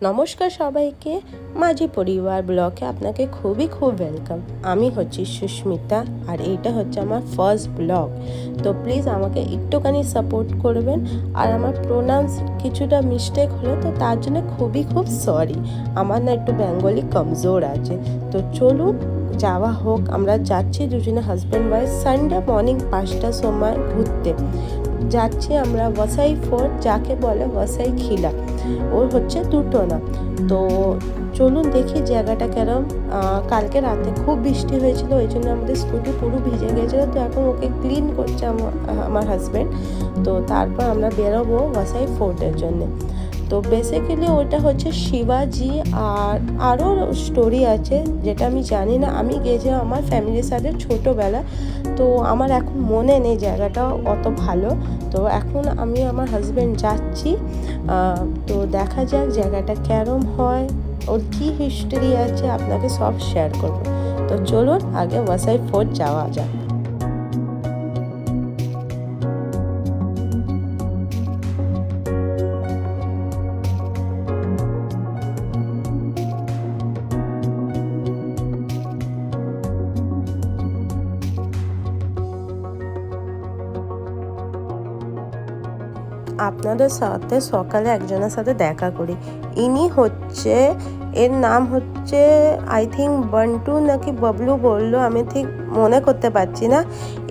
নমস্কার সবাইকে, মাঝি পরিবার ব্লগে আপনাকে খুব ওয়েলকাম। আমি হচ্ছি সুস্মিতা আর এইটা হচ্ছে আমার ফার্স্ট ব্লগ। তো প্লিজ আমাকে একটুখানি সাপোর্ট করবেন। আর আমার প্রোনাউন্স কিছুটা মিস্টেক হলে তো তার জন্য খুব সরি। আমার না একটু বেঙ্গলি কমজোর আছে। তো চলুন যাওয়া হোক। আমরা যাচ্ছি দুজনে হাজব্যান্ড ওয়াইফ সানডে মর্নিং 5টার সময় ঘুরতে যাচ্ছি আমরা ওয়াসাই ফোর্ট, যাকে বলে ওয়াসাই খিলা। ওর হচ্ছে দুটো না। তো চলুন দেখি জায়গাটা কেরম। কালকে রাতে খুব বৃষ্টি হয়েছিল, ওই জন্য আমাদের স্কুটি পুরো ভিজে গেছিলো। তো এখন ওকে ক্লিন করছে আমার হাজব্যান্ড। তো তারপর আমরা বেরোবো ওয়াসাই ফোর্টের জন্যে। তো বেসিক্যালি ওটা হচ্ছে শিবাজি আর আরও স্টোরি আছে যেটা আমি জানি না। আমি গেছিলাম আমার ফ্যামিলির সাথে ছোটোবেলা, তো আমার এখন মনে নেই জায়গাটা অত ভালো। তো এখন আমি আমার হাজব্যান্ড যাচ্ছি। তো দেখা যাক জায়গাটা কেরম হয়, ওর কী হিস্ট্রি আছে আপনাকে সব শেয়ার করব। তো চলুন আগে ওয়াসাই ফোর্ট যাওয়া যাক। আপনাদের সাথে সকালে একজনের সাথে দেখা করি। ইনি হচ্ছে, এর নাম হচ্ছে আই থিঙ্ক বান্টু নাকি বাবলু বললো, আমি ঠিক মনে করতে পারছি না।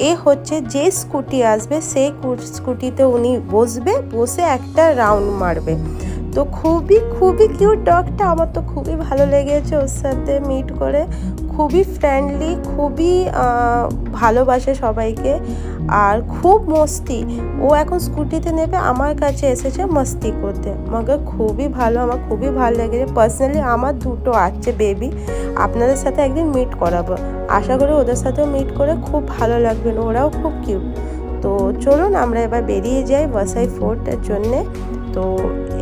এ হচ্ছে যে স্কুটি আসবে সেই স্কুটিতে উনি বসে একটা রাউন্ড মারবে। তো খুবই কিউট ডগটা, আমার তো খুবই ভালো লেগেছে ওর সাথে মিট করে। খুবই ফ্রেন্ডলি, খুবই ভালোবাসে সবাইকে আর খুব মস্তি। ও এখন স্কুটিতে নেবে, আমার কাছে এসেছে মস্তি করতে। আমাকে খুবই ভালো, আমার খুবই ভালো লেগেছে। পার্সোনালি আমার দুটো আছে বেবি, আপনাদের সাথে একদিন মিট করাবো। আশা করি ওদের সাথেও মিট করে খুব ভালো লাগবে, ওরাও খুব কিউট। তো চলুন আমরা এবার বেরিয়ে যাই ওয়াসাই ফোর্টের জন্যে। তো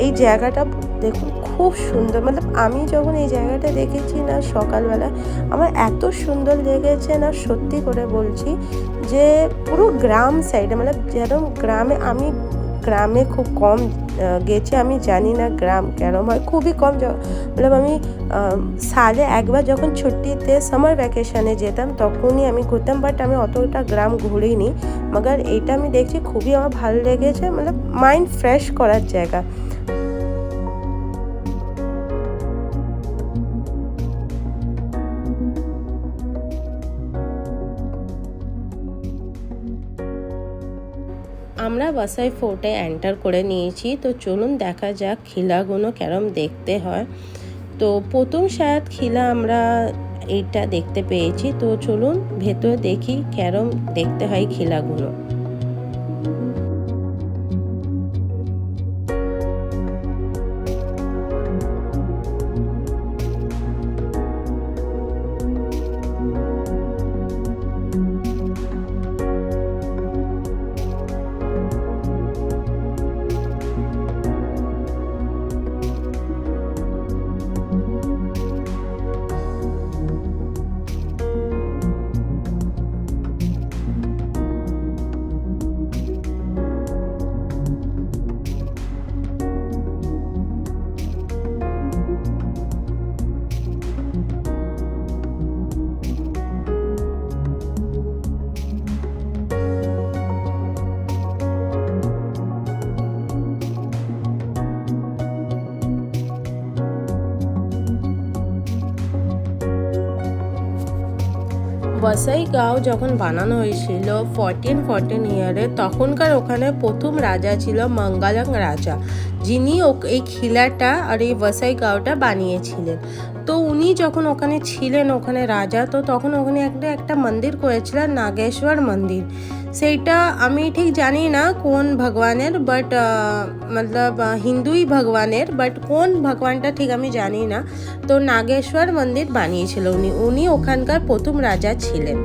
এই জায়গাটা দেখুন খুব সুন্দর, আমি যখন এই জায়গাটা দেখেছি না সকালবেলা, আমার এত সুন্দর লেগেছে না, সত্যি করে বলছি। যে পুরো গ্রাম সাইডে, যেরকম আমি গ্রামে খুব কম গেছি, আমি জানি না গ্রাম কেরম হয়, খুবই কম। আমি সালে একবার যখন ছুটিতে সামার ভ্যাকেশানে যেতাম তখনই আমি ঘুরতাম, বাট আমি অতটা গ্রাম ঘুরিনি। মগর এইটা আমি দেখছি খুবই আমার ভালো লেগেছে, মাইন্ড ফ্রেশ করার জায়গা। আমরা ওয়াসাই ফোর্টে এন্টার করে নিয়েছি। তো চলুন দেখা যাক খিলাগুলো কেরম দেখতে হয়। তো প্রথম শায়দ খিলা আমরা এইটা দেখতে পেয়েছি। তো চলুন ভেতরে দেখি কেরম দেখতে হয় খিলাগুলো। ওয়াসাই গাঁও যখন বানানো হয়েছিল 1414 ইয়ারে, তখনকার ওখানে প্রথম রাজা ছিল মঙ্গালং রাজা, যিনি এই খিলাটা আর এই ওয়াসাই গাঁওটা বানিয়েছিলেন। তো উনি যখন ওখানে ছিলেন, ওখানে রাজা, তো তখন ওখানে একটা মন্দির করেছিলেন, নাগেশ্বর মন্দির। সেইটা আমি ঠিক জানি না কোন ভগবানের, বাট হিন্দুই ভগবানের, বাট কোন ভগবানটা ঠিক আমি জানি না। তো নাগেশ্বর মন্দির বানিয়েছিল উনি ওখানকার প্রথম রাজা ছিলেন।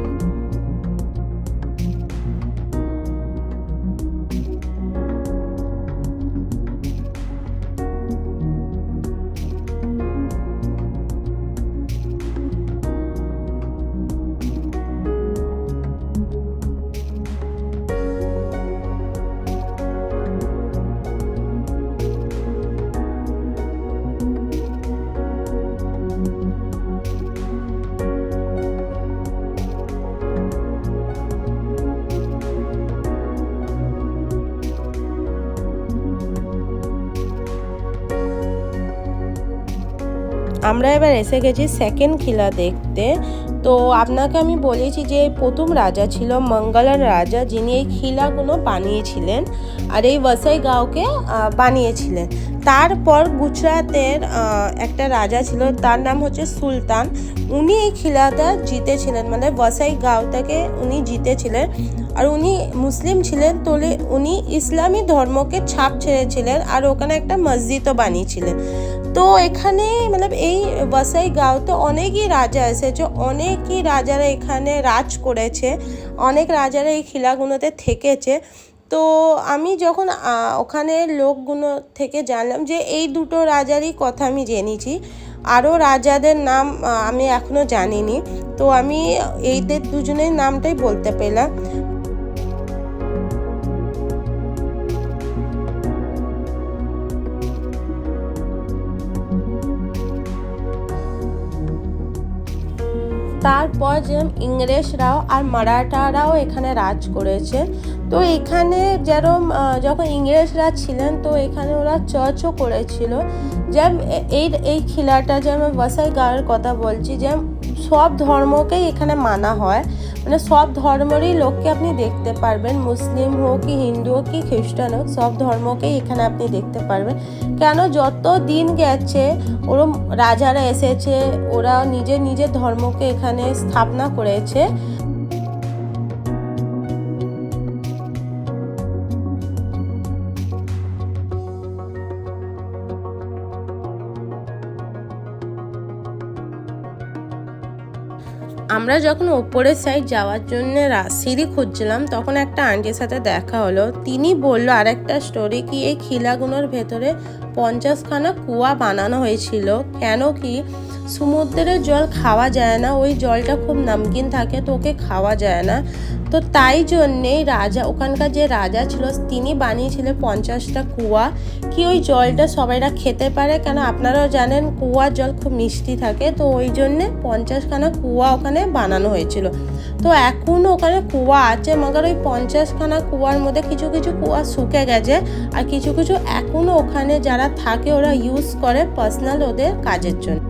আমরা এবার এসে গেছি সেকেন্ড কিলা দেখতে। তো আপনাকে আমি বলেছি যে প্রথম রাজা ছিল মঙ্গলের রাজা, যিনি এই কিলাগুলো বানিয়েছিলেন আর এই ওয়াসাই গাঁওকে বানিয়েছিলেন। তারপর গুজরাটের একটা রাজা ছিল, তার নাম হচ্ছে সুলতান। উনি এই কিলাটা জিতেছিলেন, মানে ওয়াসাই গাঁওটাকে উনি জিতেছিলেন। আর উনি মুসলিম ছিলেন, তো উনি ইসলামী ধর্মকে ছাপ ছেড়েছিলেন আর ওখানে একটা মসজিদও বানিয়েছিলেন। তো এখানে মানে এই ওয়াসাই গাঁওতে অনেকই রাজা এসেছে, অনেকই রাজারা এখানে রাজ করেছে, অনেক রাজারা এই কিলাগুলোতে থেকেছে। তো আমি যখন ওখানে লোকগুলো থেকে জানলাম যে এই দুটো রাজারই কথা আমি জেনেছি, আরও রাজাদের নাম আমি এখনও জানিনি। তো আমি এইদের দুজনের নামটাই বলতে পেলাম। তারপর যেরকম ইংরেজরাও আর মারাঠারাও এখানে রাজ করেছে। তো এখানে যেরকম যখন ইংরেজরা ছিলেন তো এখানে ওরা চার্চও করেছিল। যেমন এই কিলাটা, যেমন ওয়াসাই গাঁওয়ের কথা বলছি, যেমন সব ধর্মকেই এখানে মানা হয়, মানে সব ধর্মেরই লোককে আপনি দেখতে পারবেন, মুসলিম হোক কি হিন্দু হোক কি খ্রিস্টান হোক, সব ধর্মকেই এখানে আপনি দেখতে পারবেন। কেন যত দিন গেছে ওরম রাজারা এসেছে, ওরা নিজের নিজের ধর্মকে এখানে স্থাপনা করেছে। আমরা যখন ওপরের সাইড যাওয়ার জন্য সিঁড়ি খুঁজছিলাম, তখন একটা আন্টির সাথে দেখা হলো। তিনি বললো আরেকটা স্টোরি, কি এই কিলাগুলোর ভেতরে 50খানা কুয়া বানানো হয়েছিল। কেন কি সমুদ্রের জল খাওয়া যায় না, ওই জলটা খুব নমকিন থাকে, তো ওকে খাওয়া যায় না। তো তাই জন্যেই রাজা, ওখানকার যে রাজা ছিল, তিনি বানিয়েছিলেন 50টা কুয়া, কি ওই জলটা সবাইরা খেতে পারে। কেন আপনারাও জানেন কুয়ার জল খুব মিষ্টি থাকে, তো ওই জন্যে 50খানা কুয়া ওখানে বানানো হয়েছিল। তো এখনও ওখানে কুয়া আছে, মগর ওই 50খানা কুয়ার মধ্যে কিছু কিছু কুয়া শুকে গেছে, আর কিছু কিছু এখনও ওখানে যারা থাকে ওরা ইউজ করে পার্সোনাল ওদের কাজের জন্য।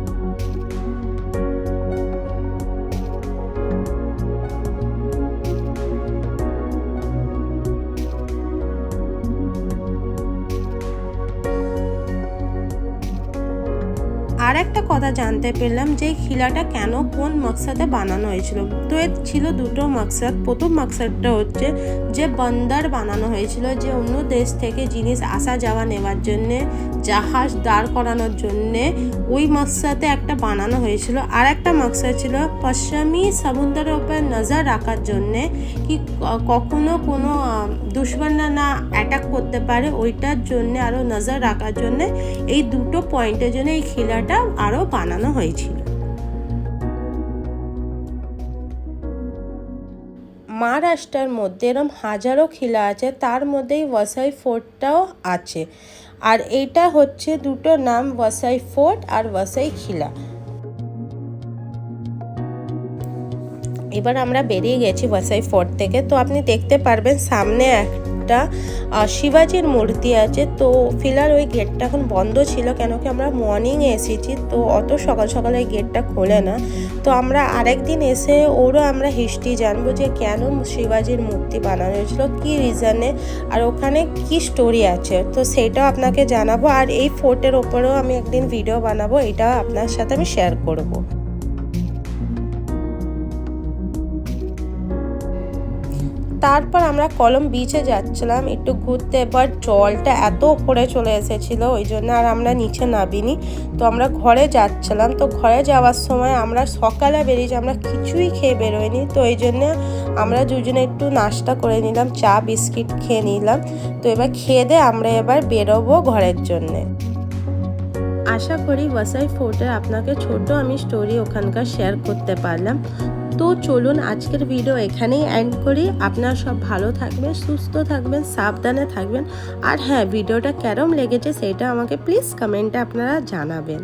আর একটা কথা জানতে পেলাম যে কিলাটা কেন কোন মকসদে বানানো হয়েছিল। তো এর ছিল দুটো মকসদ। প্রথম মকসদটা হচ্ছে যে বন্দর বানানো হয়েছিল, যে অন্য দেশ থেকে জিনিস আসা যাওয়া নেওয়ার জন্যে, জাহাজ দাঁড় করানোর জন্যে, ওই মকসদে একটা বানানো হয়েছিল। আর একটা মকসদ ছিল পশ্চিমী সমুদ্রের উপর নজর রাখার জন্যে, কি কখনো কোনো দুশ্মনরা না অ্যাটাক করতে পারে, ওইটার জন্যে আরও নজর রাখার জন্যে এই দুটো পয়েন্টের জন্য এই কিলাটা আরও বানানো হয়েছিল। মহারাষ্ট্রের মধ্যে এরকম হাজারো কিলা আছে, তার মধ্যেই ওয়াসাই ফোর্টটাও আছে। আর এইটা হচ্ছে দুটো নাম, ওয়াসাই ফোর্ট আর ওয়াসাই কিলা। এবার আমরা বেরিয়ে গেছি ওয়াসাই ফোর্ট থেকে। তো আপনি দেখতে পারবেন সামনে একটা শিবাজির মূর্তি আছে। তো ফিলহাল ওই গেটটা এখন বন্ধ ছিল, কেন কি আমরা মর্নিংয়ে এসেছি, তো অত সকাল সকাল ওই গেটটা খোলে না। তো আমরা আরেকদিন এসে ওরও আমরা হিস্ট্রি জানবো, যে কেন শিবাজির মূর্তি বানানো হয়েছিল, কী রিজনে, আর ওখানে কি স্টোরি আছে, তো সেইটাও আপনাকে জানাবো। আর এই ফোর্টের ওপরেও আমি একদিন ভিডিও বানাবো, এটাও আপনার সাথে আমি শেয়ার করবো। তারপর আমরা কলম বিচে যাচ্ছিলাম একটু ঘুরতে, বাট জলটা এত উপরে চলে এসেছিলো ওই জন্য আর আমরা নিচে নামিনি। তো আমরা ঘরে যাচ্ছিলাম। তো ঘরে যাওয়ার সময় আমরা সকালে বেরিয়েছি, আমরা কিছুই খেয়ে বেরোইনি। তো এই জন্য আমরা দুজনে একটু নাস্তা করে নিলাম, চা বিস্কিট খেয়ে নিলাম। তো এবার খেয়ে দিয়ে আমরা এবার বেরোবো ঘরের জন্যে। আশা করি ওয়াসাই ফোর্টের আপনাকে ছোট আমি স্টোরি ওখানকার শেয়ার করতে পারলাম। তো চলুন আজকের ভিডিও এখানেই এন্ড করি। আপনারা সব ভালো থাকবেন, সুস্থ থাকবেন, সাবধানে থাকবেন। আর হ্যাঁ, ভিডিওটা কেরম লেগেছে সেটা আমাকে প্লিজ কমেন্টে আপনারা জানাবেন।